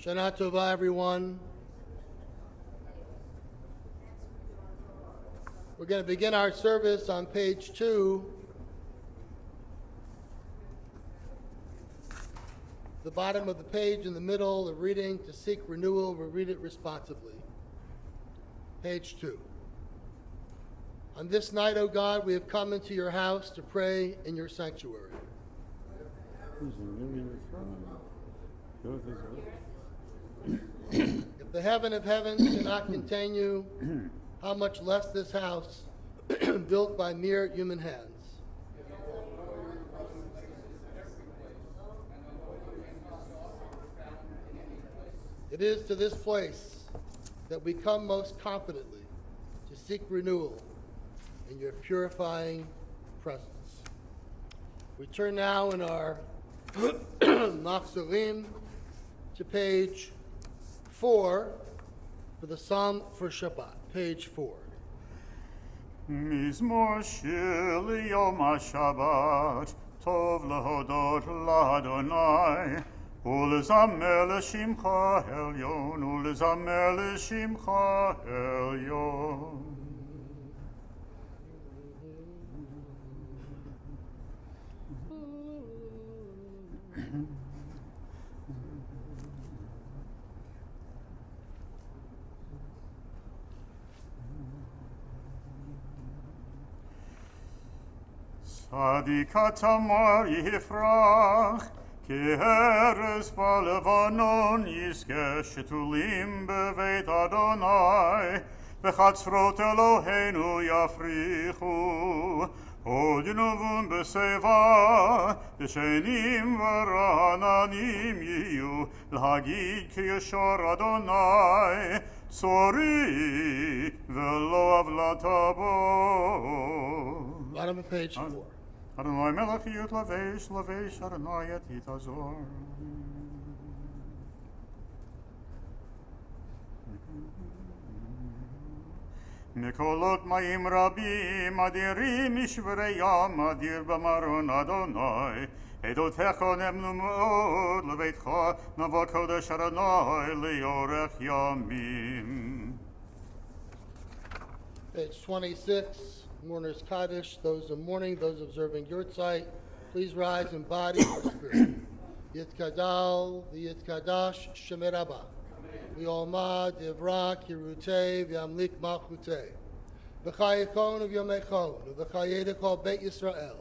Shana Tova, everyone. We're going to begin our service on page 2. The bottom of the page in the middle, the reading to seek renewal, we'll read it responsibly. Page 2. On this night, O God, we have come into your house to pray in your sanctuary. If the heaven of heavens cannot contain you, how much less this house built by mere human hands. It is to this place that we come most confidently to seek renewal in your purifying presence. We turn now in our Machzorim to page 4 for the Psalm for Shabbat, page 4. מזמור שיר ליום השבת, טוב להודות לאדוני, ולזמר לשמך העליון, ולזמר לשמך העליון. צדיק התמר יפרח, כהרס בלבנון יזכה שתולים בבית אדוני, בחצרות אלוהינו יפריחו, עוד נבון בשיבה, דשנים ורעננים יהיו, להגיד כי ישור אדוני, צורי ולא עוולתה בו. Bottom of page 4. אדוני מלכיות לבש, לבש אדוני את יתעזור. מקולות מים רבים, אדירים משברי ים, אדיר במרון אדוני. עדותיך נאמנו מאוד, לביתך נבוא קודש אדוני לאורך ימים. Page 26, Mourner's Kaddish. Those in mourning, those observing your sight, please rise in body or spirit. Yitkadal, v'yitkadash, shemerabah. V'yomad, yivra, kirutei, v'yamlik machutei. V'chayikon v'yomechon, v'chayedekol Beit Yisrael.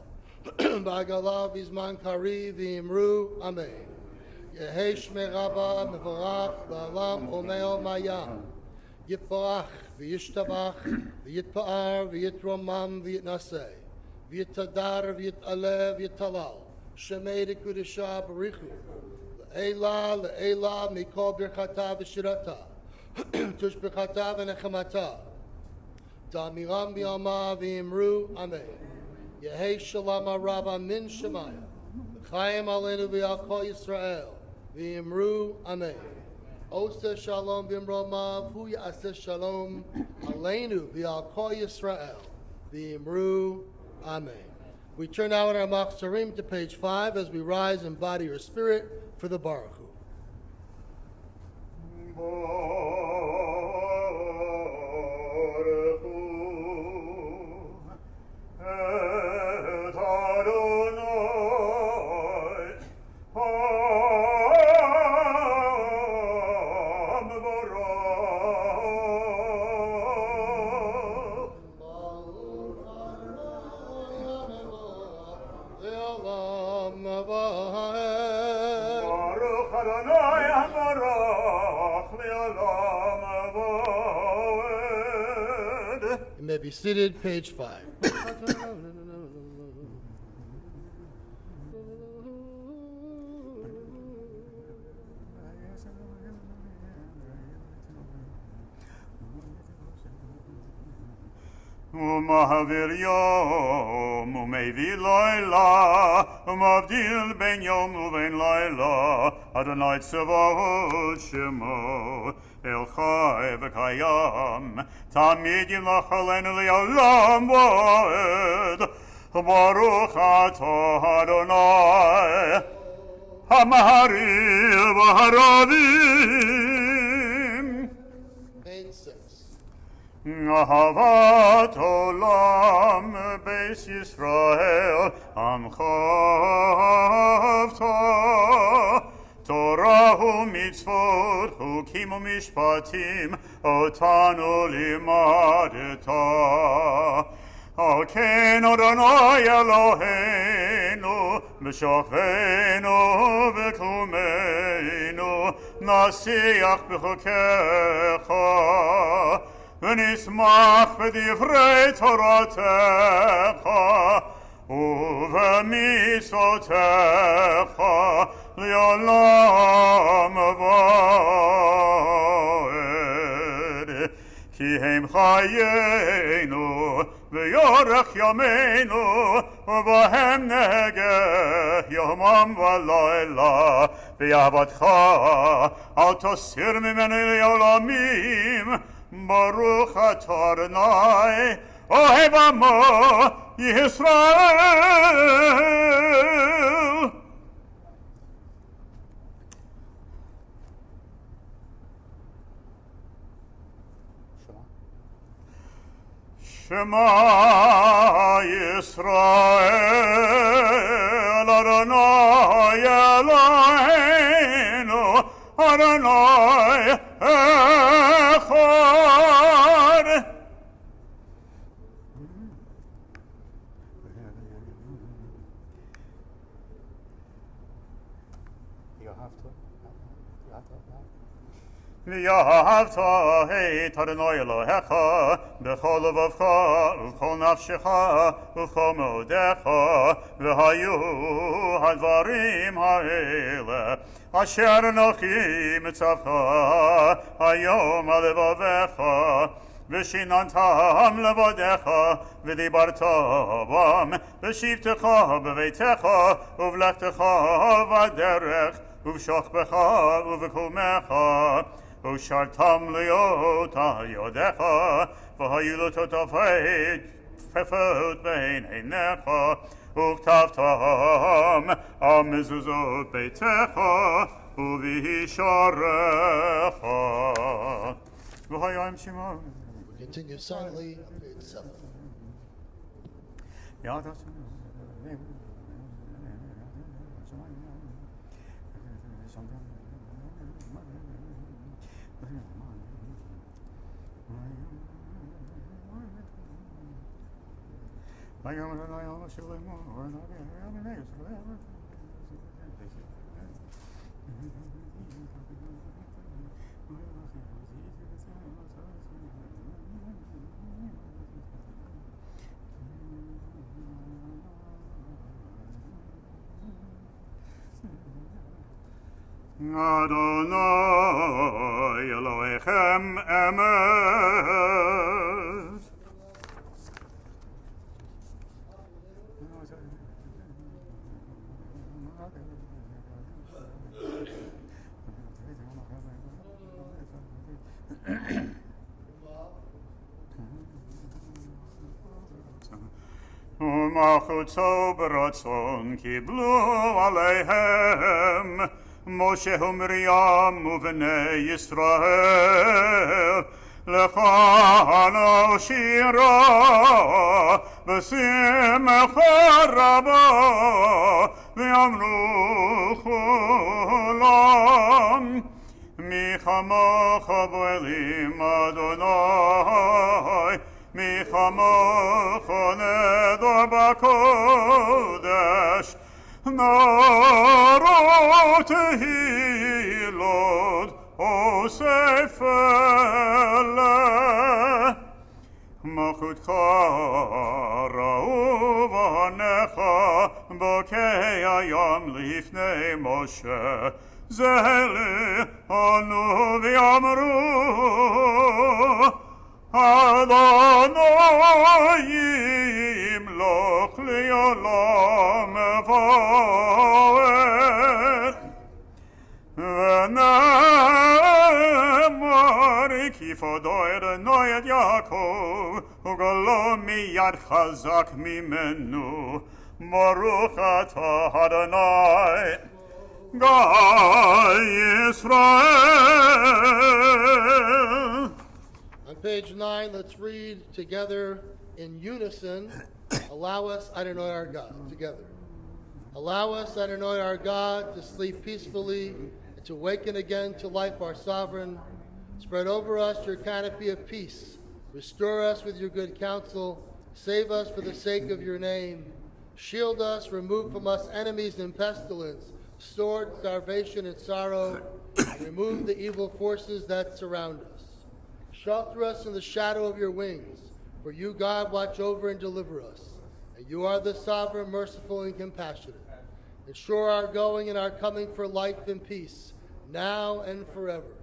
B'agalav v'zman kari v'imru, amen. Yehei shmerabah, mevorach, la'alam omeo mayam. Yitbarach, v'yishtabach, v'yitpa'ar, v'yitromam, v'yitnaseh. V'yittadar, v'yitaleh, v'yitalal. Shemei dekudesha barichu. Le'ela, le'ela, mikol birchata v'shirata. Tush birchata v'nechamata. Ta'amiram b'yama v'imru, amen. Yehei shalom rabba min shemaya. V'chayim aleinu v'yal kol Yisrael. V'imru, amen. Osa shalom b'imromav, hu ya'aseh shalom aleinu v'yal kol Yisrael. V'imru, amen. We turn now in our Machzorim to page 5 as we rise in body or spirit for the Baruch Hu. You may be seated, page 5. ומעביר יום ומביא לילה ומבדיל בין יום ובין לילה אדוני צבאות שמו אל חי וקיים תמיד ימלך עלינו לעולם ועד ברוך אתה אדוני המהריל והרבים Page 6. אהבת עולם בית ישראל עמך אהבת תורה ומצוות חוקים ומשפטים אותנו לימדת על כן אדוני אלוהינו בשוכבנו וקומנו נשיח בחוקיך ונשמח בדברי תורתך ובמצוותיך לעולם ועד כי הם חיינו ויורך ימינו ובהם נהגה יומם ולילה ויעבדך אל תסיר ממנו לעולמים ברוך אתה אדוני אוהב עמו ישראל. שמע ישראל אדוני אלוהינו אדוני אחד. ואהבת את אדוני אלוהיך בכל לבבך ובכל נפשך ובכל מאודך, והיו הדברים האלה אשר אנוכי מצווך היום על לבביך, ושיננתם לבדיך ודיברת בם בשבתך בביתך ובלכתך בדרך ובשוכבך ובקומך, ושרתם להיות על ידיך, והיו לטוטפות בין עיניך, וכתבתם על מזוזות ביתך ובשעריך. והיה שמעון. Continue silently on page 7. Adonai Elohechem emet. ומחוצו ברצון קיבלו עליהם משה ומרים ובני ישראל, לכאן הושירה בשמחה רבה, ואמרו כולם מי כמוך באלים אדוני, מי כמוך נדר בקודש, נרות תהילות אוסף אלה. מלכותך ראו בניך בוקי הים לפני משה, זה לענו ואמרו אדוני ימלוך לעולם ועד. ונאמר כי פדו אדוני את יעקב וגלו מיד חזק ממנו, ברוך אתה אדוני גאל ישראל. On page 9, let's read together in unison, allow us, Adonai our God, together. Allow us, Adonai our God, to sleep peacefully and to waken again to life our sovereign. Spread over us your canopy of peace. Restore us with your good counsel. Save us for the sake of your name. Shield us, remove from us enemies and pestilence, sword, starvation, and sorrow. Remove the evil forces that surround us. Shelter us in the shadow of your wings, for you, God, watch over and deliver us. And you are the sovereign, merciful, and compassionate. Ensure our going and our coming for life and peace, now and forever.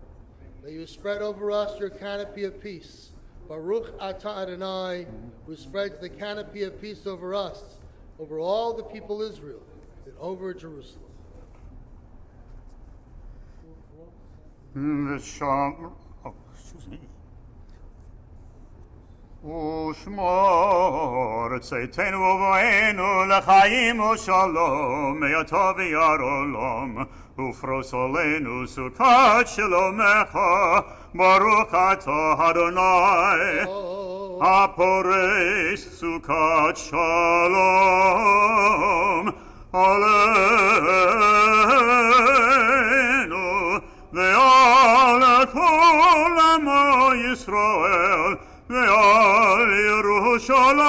May you spread over us your canopy of peace. Baruch atah Adonai, who spreads the canopy of peace over us, over all the people of Israel, and over Jerusalem. Excuse me. ושמור צאתנו ובואנו לחיים ושלום, מהטוב וירא עולם, ופרוס עלינו סוכת שלומך, ברוך אתה אדוני, הפורס סוכת שלום עלינו ועל כל עמו ישראל ועל ירושלים.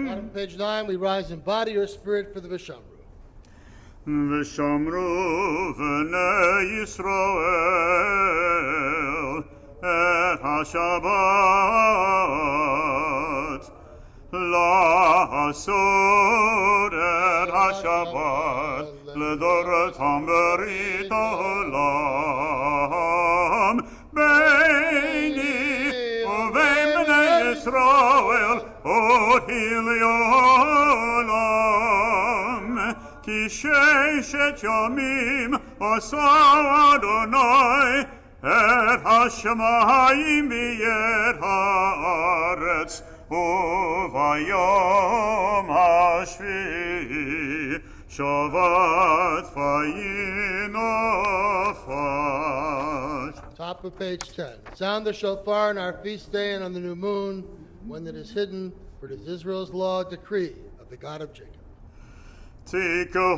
On page 9, we rise in body or spirit for the Vishamru. ושמרו בני ישראל את השבת, לעשות את השבת לדורתם ברית העולם, ביני ובין בני ישראל אותי לעולם. כי ששת ימים עשה אדוני את השמיים ואת הארץ, וביום השביעי שבת וינפש. Top of page 10. Sound the shofar on our feast day and on the new moon, when it is hidden, for it is Israel's law, decree of the God of Jacob. תקעו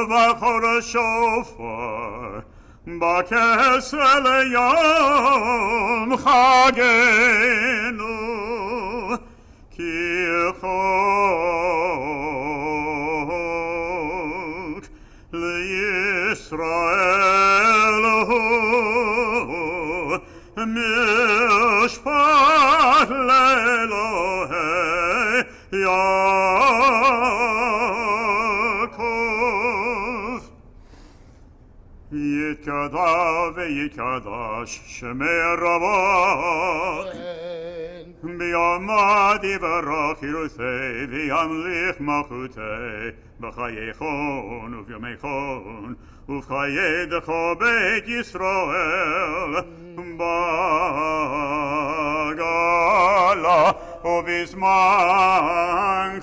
בקול השופר בכסל יום חגנו, כי חוק לישראל הוא משפט לאלוהי יעקב. יתקדש ויקדש שמי רבו, ביומא יברך ירוסי וימליך מלכותי, בחייכון וביומייכון ובחיי דכו בית ישראל, בגלה ובזמן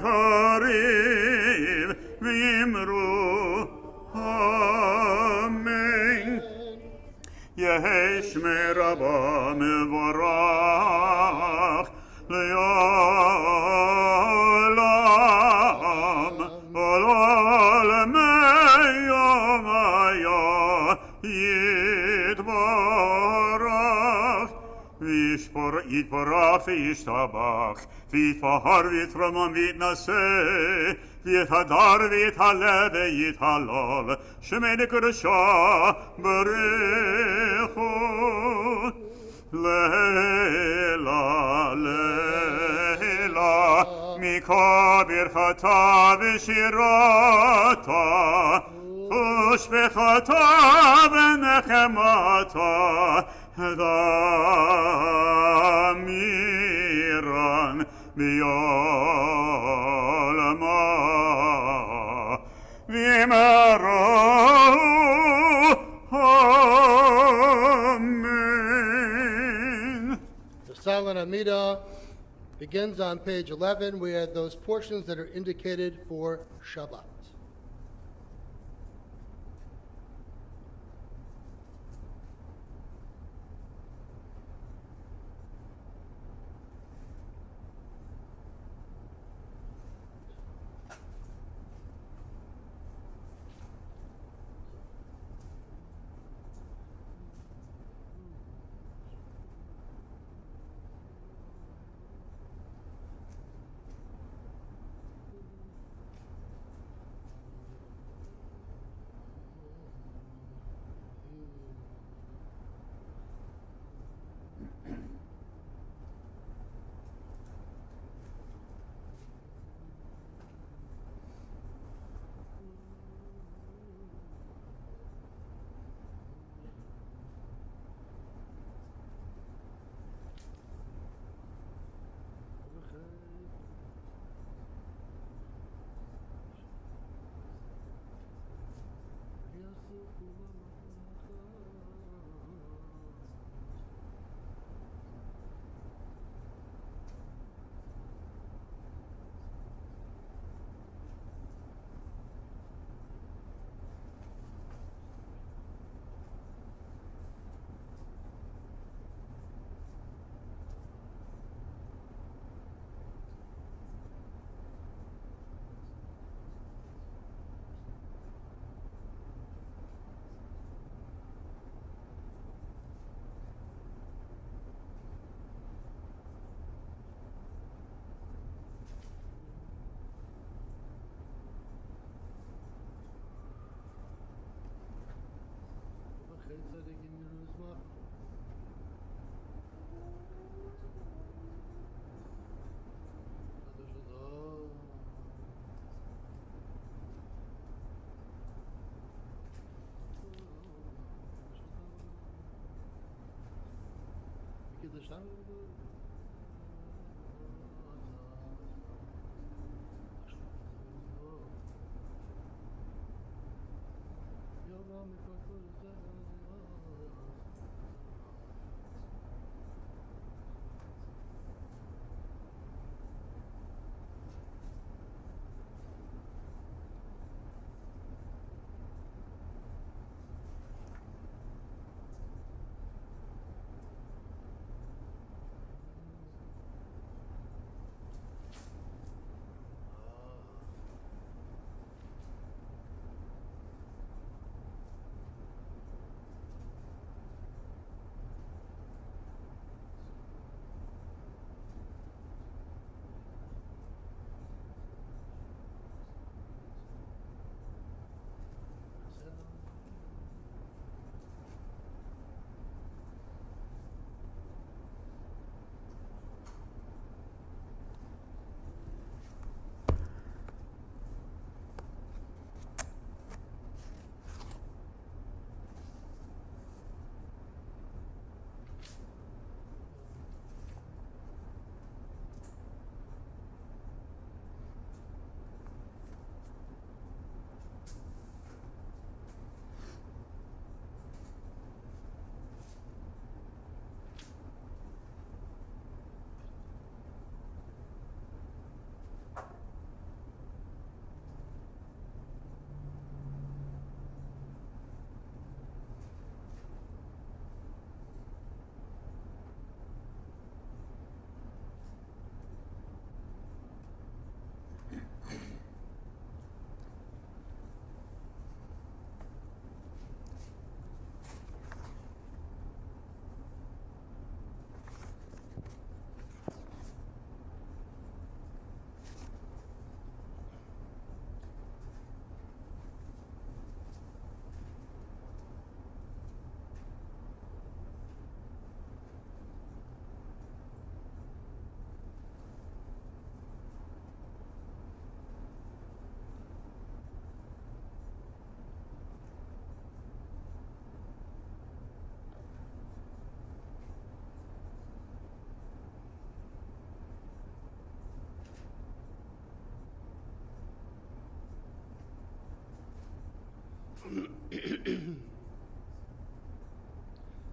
קריב ואמרו אמן. יהי שמי רבו מבורך לעולם ולעולמי יומיה יתברך. יתברך וישתבח ויתפאר ויתרומם ויתנשא ויתהדר ויתהלל ויתהלל שמי לקדושה ברכו. לילה לילה מכל ברכתה ושירתה ושבחתה ונחמתה דמירן ביעלמה ואמרו amen. The silent Amidah begins on page 11. We had those portions that are indicated for Shabbat.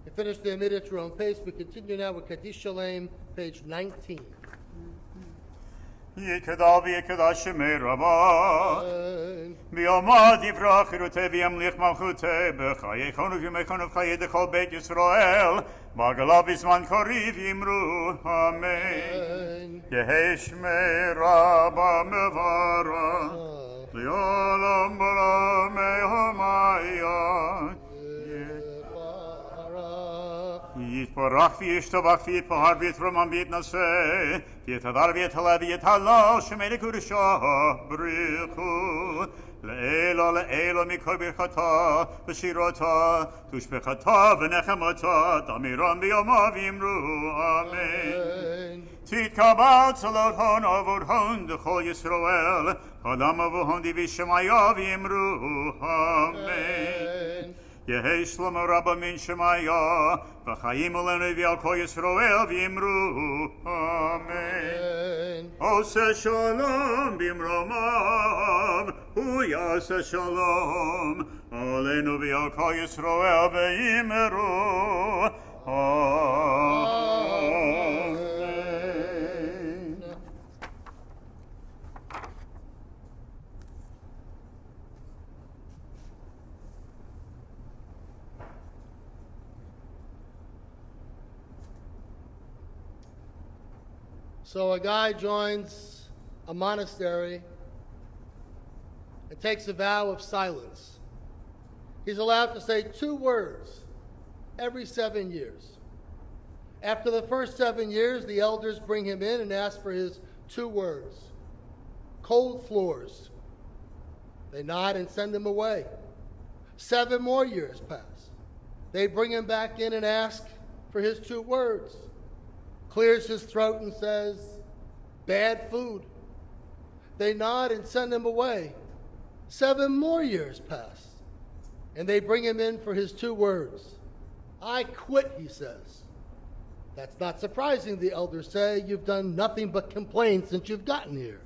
You finished the Amid at your own pace. We continue now with Kaddish Shalem, page 19. יקדל ויקדש שמי רבה And ביומא דברה חירותי וימליך מלכותי בחייכון ובימיכון ובחיי דכל בית ישראל בעגלה בזמן קריב יאמרו אמן יהי שמי רבה מברך לעולם בעולמי המעיין יתברך וישתבח ויתפאר ויתרומם ויתנשא ויתהדר ויתהלל ויתהלל שמי לקודשו בריחו לעילו לעילו מכל ברכתה ושירותה תושבחתה ונחמתה תמירם ביומו ויאמרו אמן תתקבל צלות הון עבור הון דכל ישראל אדם עבור הון דיבי שמיה ויאמרו אמן יהי שלמה רבה מן שמיה וחיים עלינו ועל כל ישראל ויאמרו אמן עושה שלום במרומיו הוא יעשה שלום עלינו ועל כל ישראל ויאמרו אמן so a guy joins a monastery and takes a vow of silence. He's allowed to say 2 words every 7 years. After the first 7 years, the elders bring him in and ask for his 2 words. Cold floors. They nod and send him away. 7 more years pass. They bring him back in and ask for his 2 words. Clears his throat and says, bad food. They nod and send him away. 7 more years pass. And they bring him in for his 2 words. I quit, he says. That's not surprising, the elders say. You've done nothing but complain since you've gotten here.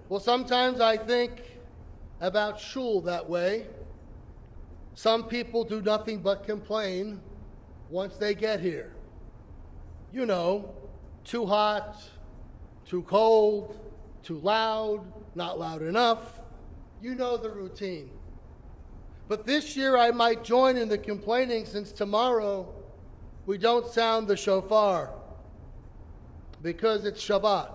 Well, sometimes I think about shul that way. Some people do nothing but complain once they get here. You know, too hot, too cold, too loud, not loud enough. You know the routine. But this year I might join in the complaining, since tomorrow we don't sound the shofar because it's Shabbat.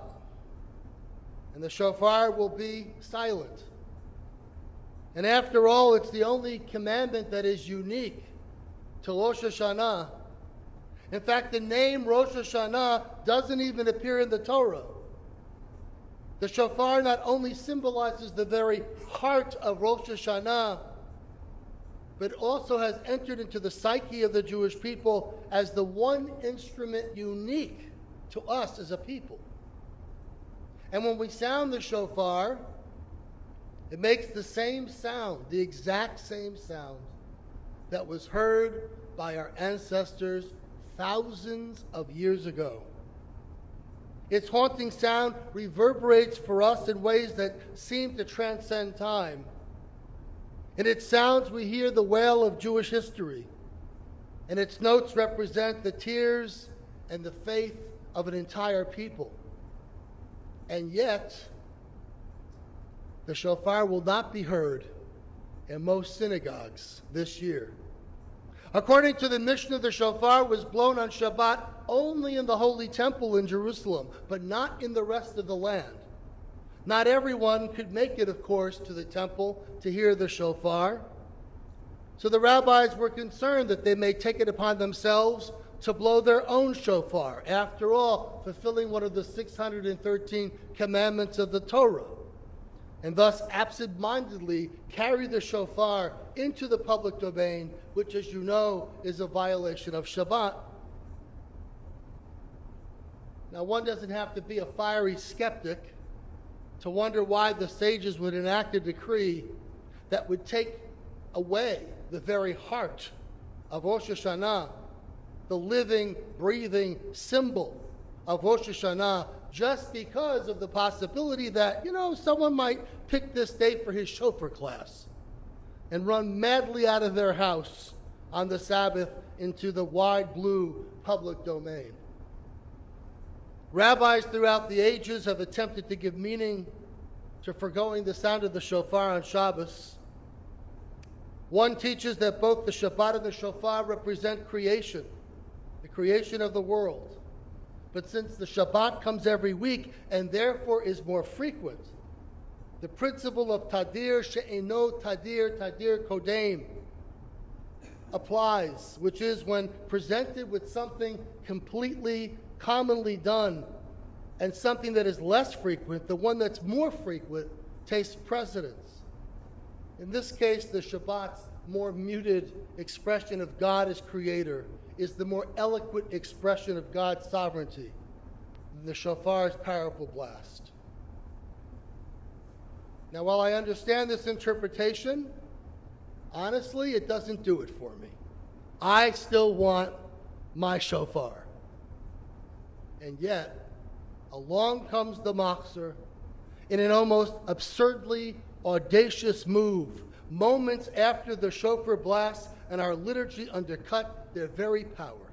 And the shofar will be silent. And after all, it's the only commandment that is unique to Rosh Hashanah. In fact, the name Rosh Hashanah doesn't even appear in the Torah. The shofar not only symbolizes the very heart of Rosh Hashanah, but also has entered into the psyche of the Jewish people as the one instrument unique to us as a people. And when we sound the shofar, it makes the same sound, the exact same sound that was heard by our ancestors thousands of years ago. Its haunting sound reverberates for us in ways that seem to transcend time. In its sounds, we hear the wail of Jewish history, and its notes represent the tears and the faith of an entire people. And yet, the shofar will not be heard in most synagogues this year. According to the Mishnah, the shofar was blown on Shabbat only in the Holy Temple in Jerusalem, but not in the rest of the land. Not everyone could make it, of course, to the temple to hear the shofar. So the rabbis were concerned that they may take it upon themselves to blow their own shofar, after all, fulfilling one of the 613 commandments of the Torah, and thus absent-mindedly carry the shofar into the public domain, which, as you know, is a violation of Shabbat. Now, one doesn't have to be a fiery skeptic to wonder why the sages would enact a decree that would take away the very heart of Rosh Hashanah, the living, breathing symbol of Rosh Hashanah, just because of the possibility that, someone might pick this date for his shofar class and run madly out of their house on the Sabbath into the wide blue public domain. Rabbis throughout the ages have attempted to give meaning to foregoing the sound of the shofar on Shabbos. One teaches that both the Shabbat and the shofar represent creation, the creation of the world. But since the Shabbat comes every week and therefore is more frequent, the principle of tadir she'eno tadir tadir kodem applies, which is when presented with something completely commonly done and something that is less frequent, the one that's more frequent takes precedence. In this case, the Shabbat's more muted expression of God as creator is the more eloquent expression of God's sovereignty than the shofar's powerful blast. Now, while I understand this interpretation, honestly, it doesn't do it for me. I still want my shofar. And yet, along comes the Machzor in an almost absurdly audacious move, moments after the shofar blast and our liturgy undercut their very power.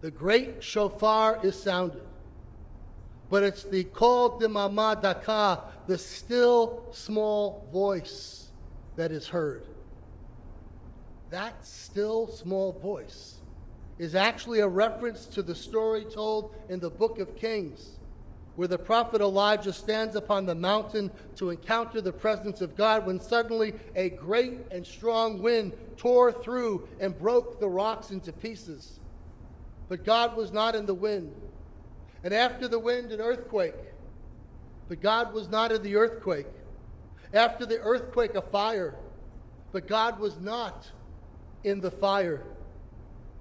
The great shofar is sounded, but it's the kol demama daka, the still small voice, that is heard. That still small voice is actually a reference to the story told in the book of Kings, where the prophet Elijah stands upon the mountain to encounter the presence of God, when suddenly a great and strong wind tore through and broke the rocks into pieces. But God was not in the wind. And after the wind, an earthquake. But God was not in the earthquake. After the earthquake, a fire. But God was not in the fire.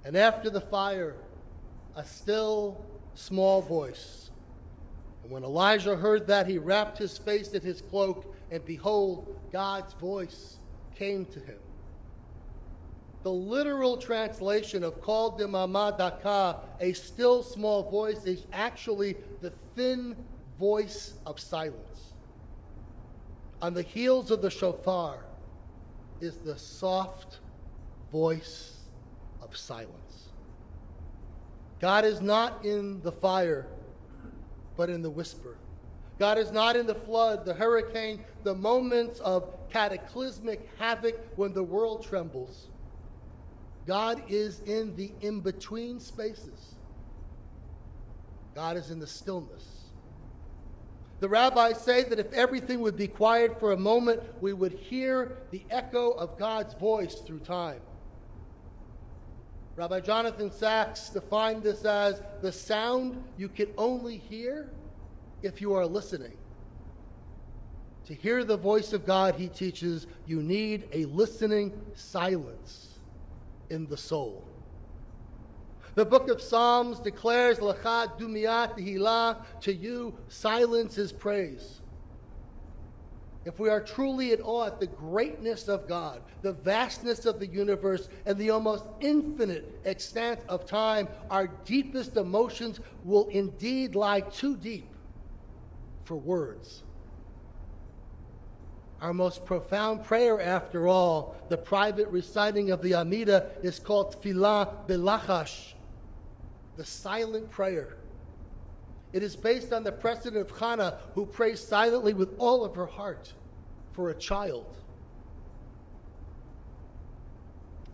And after the fire, a still small voice. And when Elijah heard that, he wrapped his face in his cloak, and behold, God's voice came to him. The literal translation of Kol Demama Daka, a still small voice, is actually the thin voice of silence. On the heels of the shofar is the soft voice of silence. God is not in the fire, but in the whisper. God is not in the flood, the hurricane, the moments of cataclysmic havoc when the world trembles. God is in the in-between spaces. God is in the stillness. The rabbis say that if everything would be quiet for a moment, we would hear the echo of God's voice through time. Rabbi Jonathan Sachs defined this as the sound you can only hear if you are listening. To hear the voice of God, he teaches, you need a listening silence in the soul. The book of Psalms declares, Lecha dumiyat tehillah, to you silence is praise. If we are truly in awe at the greatness of God, the vastness of the universe, and the almost infinite extent of time, our deepest emotions will indeed lie too deep for words. Our most profound prayer, after all, the private reciting of the Amidah, is called Tfilah Belachash, the silent prayer. It is based on the precedent of Hannah, who prays silently with all of her heart for a child.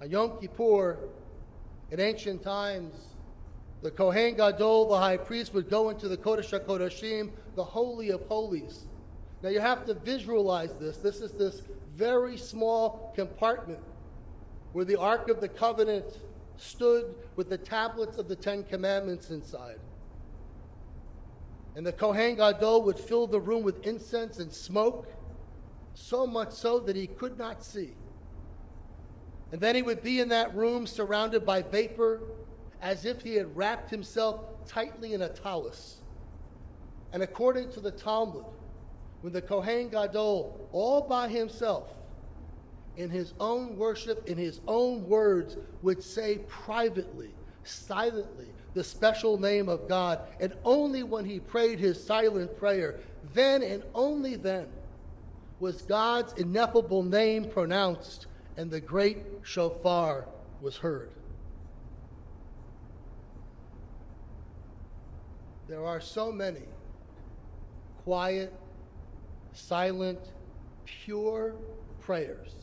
On Yom Kippur, in ancient times, the Kohen Gadol, the high priest, would go into the Kodesh HaKodashim, the Holy of Holies. Now you have to visualize this. This is this very small compartment where the Ark of the Covenant stood with the tablets of the Ten Commandments inside. And the Kohen Gadol would fill the room with incense and smoke, so much so that he could not see. And then he would be in that room surrounded by vapor, as if he had wrapped himself tightly in a talus. And according to the Talmud, when the Kohen Gadol, all by himself, in his own worship, in his own words, would say privately, silently, the special name of God, and only when he prayed his silent prayer, then and only then was God's ineffable name pronounced, and the great shofar was heard. There are so many quiet, silent, pure prayers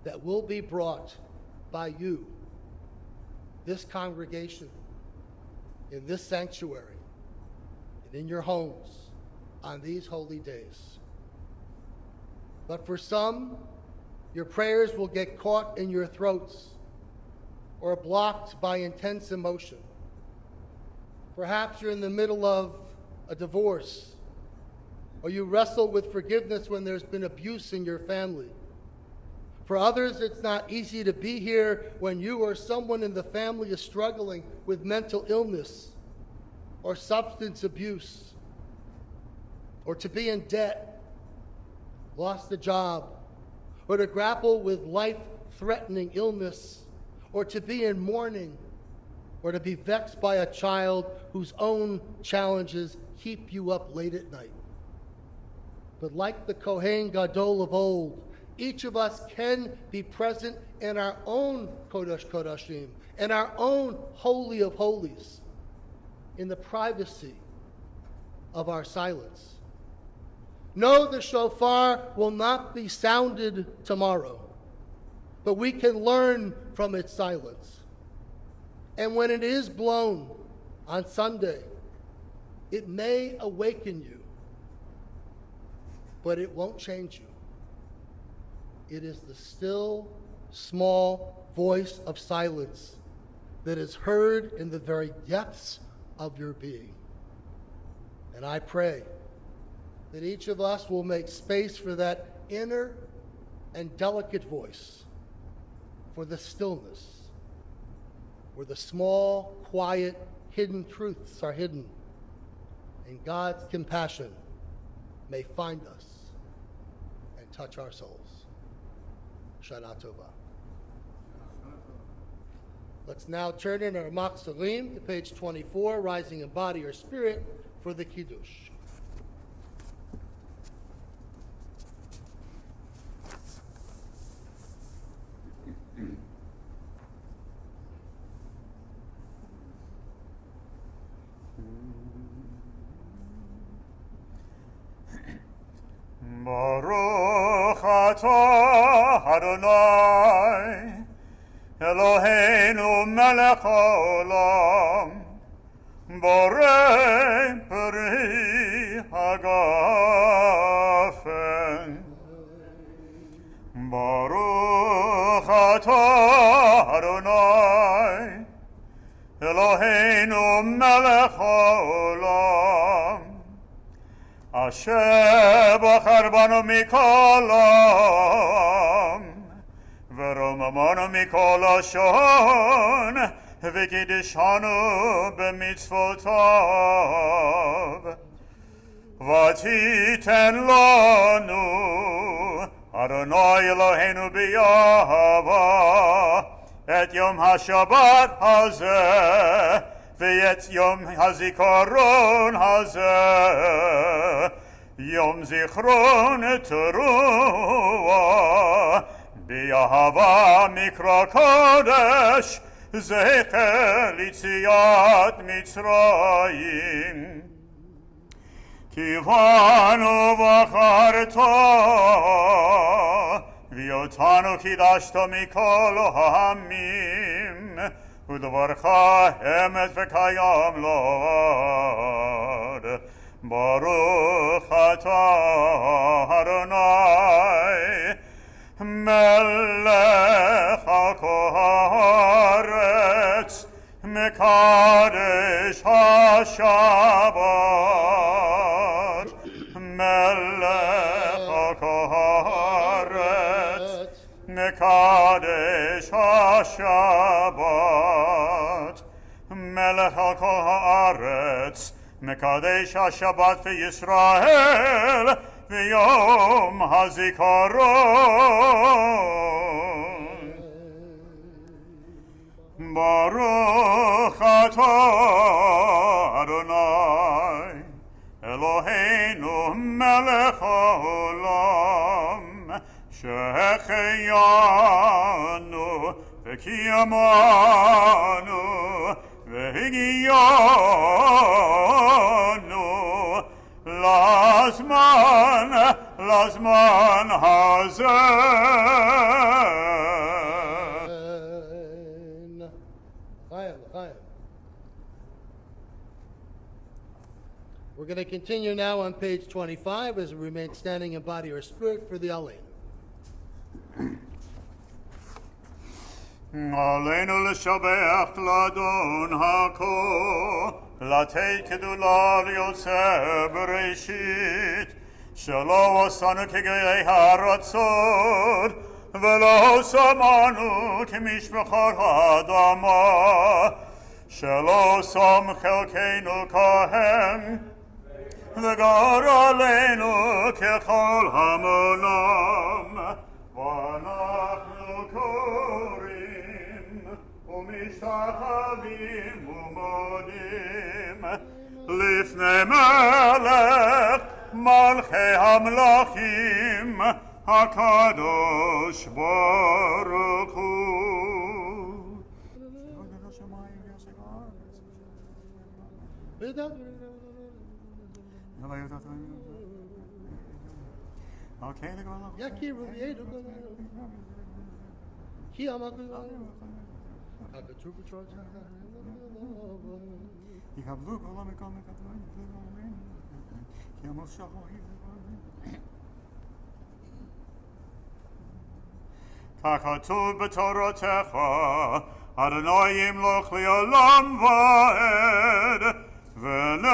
that will be brought by you, this congregation, in this sanctuary, and in your homes on these holy days. But for some, your prayers will get caught in your throats or blocked by intense emotion. Perhaps you're in the middle of a divorce, or you wrestle with forgiveness when there's been abuse in your family. For others, it's not easy to be here when you or someone in the family is struggling with mental illness or substance abuse, or to be in debt, lost a job, or to grapple with life-threatening illness, or to be in mourning, or to be vexed by a child whose own challenges keep you up late at night. But like the Kohen Gadol of old, each of us can be present in our own Kodesh Kodashim, in our own Holy of Holies, in the privacy of our silence. No, the shofar will not be sounded tomorrow, but we can learn from its silence. And when it is blown on Sunday, it may awaken you, but it won't change you. It is the still, small voice of silence that is heard in the very depths of your being. And I pray that each of us will make space for that inner and delicate voice, for the stillness, where the small, quiet, hidden truths are hidden, and God's compassion may find us and touch our souls. Shana Tova. Let's now turn in our Mach Salim to page 24, rising in body or spirit for the Kiddush. Baruch atah Adonai Eloheinu melech haolam borei peri hagafen Baruch atah Adonai Eloheinu melech haolam Asher bachar banu mikol ha'am ורוממנו מכל לשון, וקידשנו במצוותיו. ותיתן לנו, אדוני אלוהינו באהבה, את יום השבת הזה, ואת יום הזיכרון הזה, יום זיכרון תרועה, באהבה מקרא קודש, זכר ליציאת מצרים. כי בנו בחרת, ואותנו קידשת מכל העמים, ודברך אמת וקיים לעד. ברוך אתה אדוני, מלך הארץ, מקדש השבת. מלך הארץ, מקדש השבת. מלך הארץ, מקדש השבת וישראל, ויום הזיכרון. ברוך אתה אדוני אלוהינו מלך העולם, שהחיינו וקיימנו והגיענו לזמן הזה. We're going to continue now on page 25 as we remain standing in body or spirit for the Alein. עלינו לשבח לאדון הכל, לתת גדולה ליוצר בראשית, שלא עשנו כגאי הרצון, ולא שמענו כמשפחות האדמה, שלא שם חלקנו כהם, וגורלנו ככל המונם, ואנחנו קוראים ומשתחווים ומודים לפני מלך מלכי המלכים הקדוש ברוך הוא. ככתוב בתורתך, אדוני ימלוך לעולם ועד, ונאמר,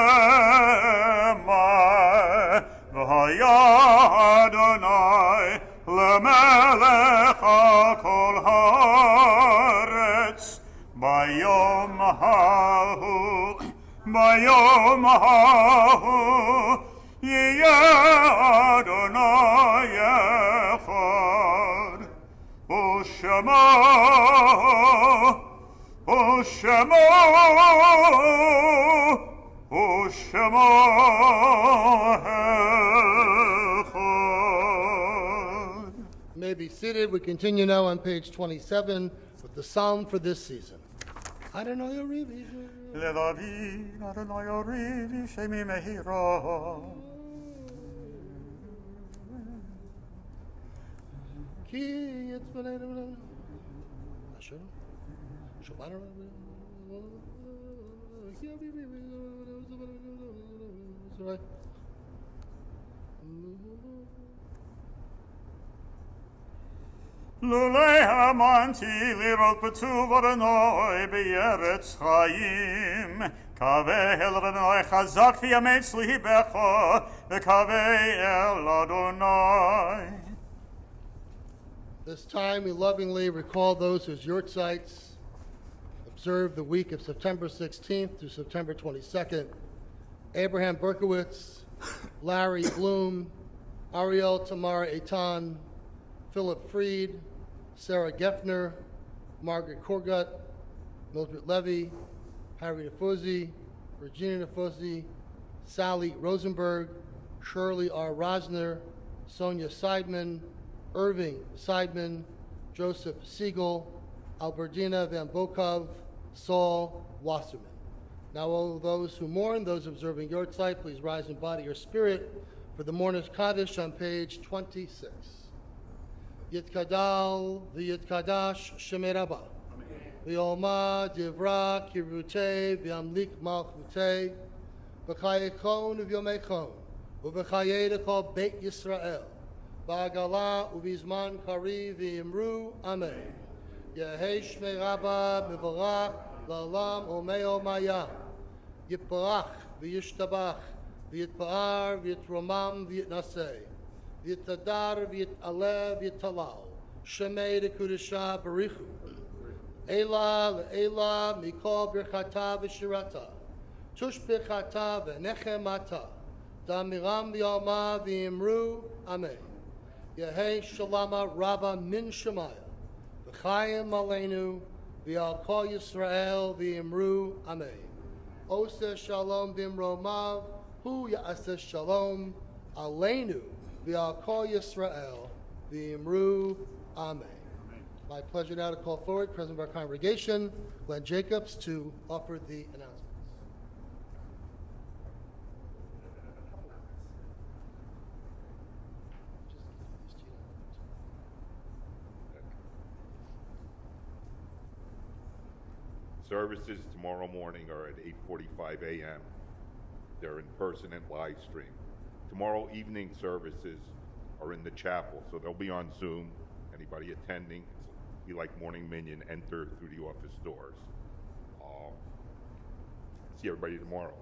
והיה אדוני למלך על כל הארץ, ביום ההוא יהיה אדוני אחד, ושמו Ushemo Echad. You may be seated. We continue now on page 27 with the psalm for this season. Adonai Orivi. Le'David, Adonai Orivi, Shemi Mehira. Ki yitzvah Asher. Shabbat. Right. Lulei hamanti lirot betuv Adonai be'eretz chayim. Kaveh el Adonai chazak v'yametz libecha v'kaveh el Adonai. This time we lovingly recall those whose yurtzites observed the week of September 16th through September 22nd. Abraham Berkowitz, Larry Bloom, Ariel Tamar Eitan, Philip Freed, Sarah Geffner, Margaret Korgut, Mildred Levy, Harry Nefosi, Regina Nefosi, Sally Rosenberg, Shirley R. Rosner, Sonia Seidman, Irving Seidman, Joseph Siegel, Albertina Van Bokov, Saul Wasserman. Now, all those who mourn, those observing your sight, please rise in body or spirit for the mourner's Kaddish on page 26. Yitkadal v'yitkadash Shemei Rabbah. V'yoma divra kirutei v'yamlik malchutei. V'chayekon v'yomechon. V'chayei lekol Beit Yisrael. V'agala uvizman kari v'imru. Amen. Yehei Shmei Rabbah mivarach la'olam omeo maya. Yitbarach v'yishtabach v'yitpa'ar v'yitromam v'yitnaseh. V'yitadar v'yitaleh v'yitalal. Shemei dekudesha barichu. Ela le'ela mikol birchata v'shirata. Tush birchata v'nechemata. Damiram v'yalma v'imru. Amen. Yehei shalama rabba min shemaya. V'chayim aleinu. V'al kol Yisrael v'imru. Amen. Oseh shalom b'imromav. Hu ya'aseh shalom aleinu. V'al kol Yisrael v'imru. Amen. My pleasure now to call forward President of our congregation, Glenn Jacobs, to offer the announcements. Services tomorrow morning are at 8:45 a.m. They're in person and live stream. Tomorrow evening services are in the chapel, so they'll be on Zoom. Anybody attending, be like morning minion, enter through the office doors. See everybody tomorrow.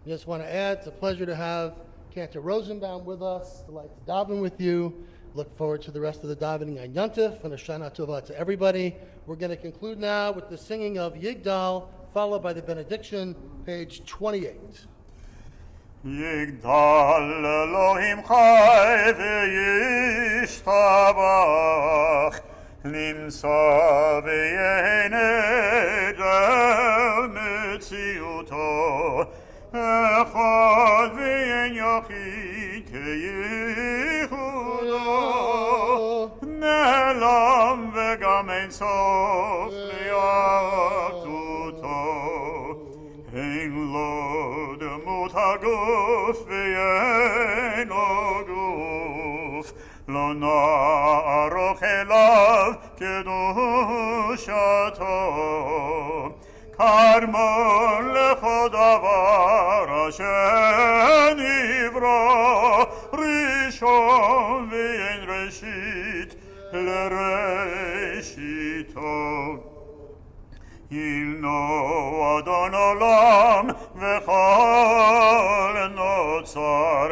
I just want to add, it's a pleasure to have Cantor Rosenbaum with us. Delight to daven with you. Look forward to the rest of the davening on Yontif and a Shana Tova to everybody. We're going to conclude now with the singing of Yigdal, followed by the benediction, page 28. Yigdal Elohim chai v'yishtabach nimsa v'yened el metziuto echad v'yen yachid keyichudo ne'lam v'gam ein sof li'achduto ein lo demut haguf v'yein guf lo na'aroch elav kedushato karmon lecho davar asher nivra rishon v'yein reshit l'reshito Ilno Adon Olam v'chol notzar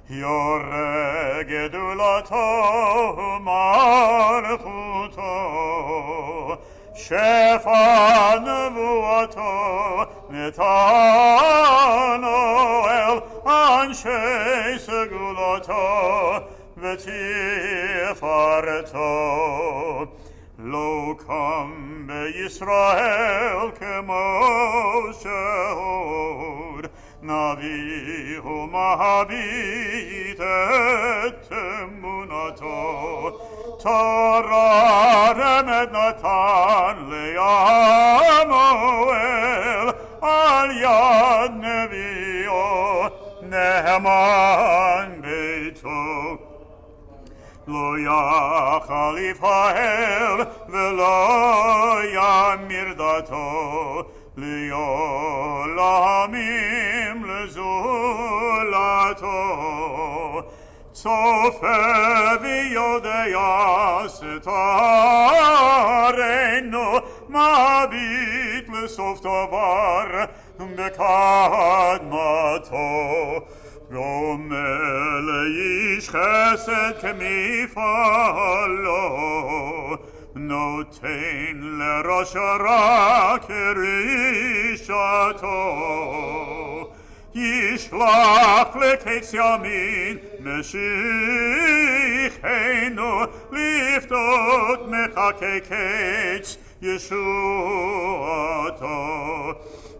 Yoreh gedulato malchuto Shefa nevuato netano el Anshei segulato V'tif תפארתו. לא קם בישראל כמו שעוד, נביא ומביט את אמונתו. תורה רמת נתן לעמואל, על יד נביאו נאמן ביתו. לא יכל יפעל ולא ימיר דתו, לעולמים לזולתו. צופה ויודע סתרנו, מביט לסוף דבר בקדמתו. דומה לאיש חסד כמפעלו, נותן לראש הרע כרישתו. ישלח לקץ ימין משיחנו, לפתות מחכה קץ ישועתו.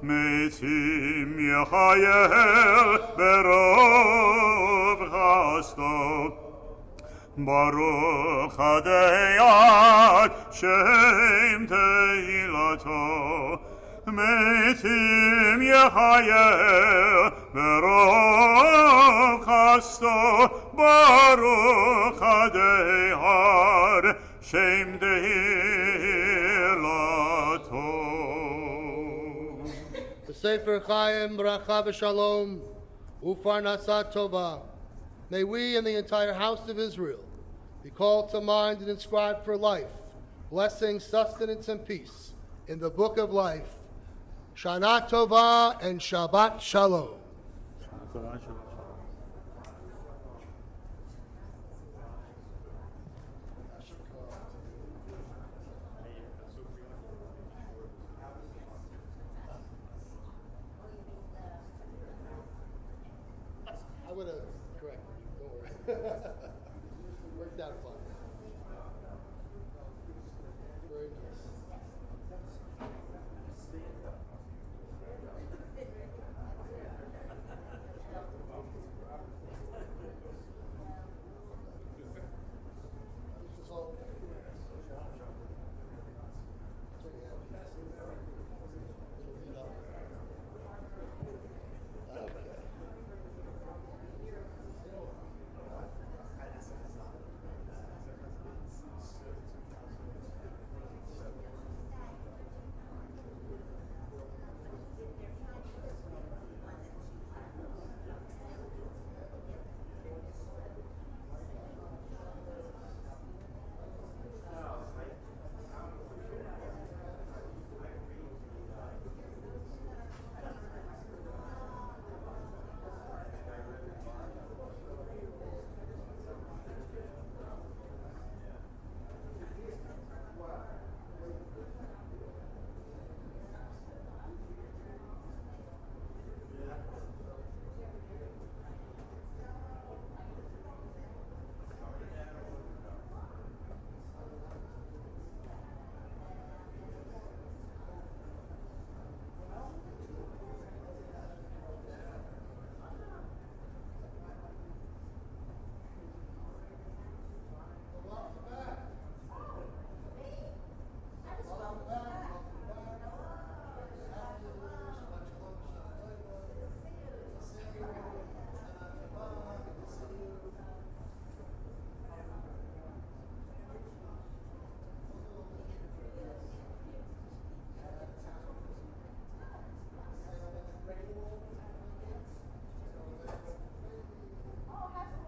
מתים יחייל ברוב חסדו, ברוך הדיין שם תהילתו. מתים יחייל ברוב חסדו, ברוך הדיין שם תהילתו. Sefer Chaim, Bracha v'Shalom, Ufarnasat Tova. May we and the entire house of Israel be called to mind and inscribed for life, blessing, sustenance, and peace in the book of life. Shana Tova and Shabbat Shalom. I would have corrected you, don't worry. Worked out fine.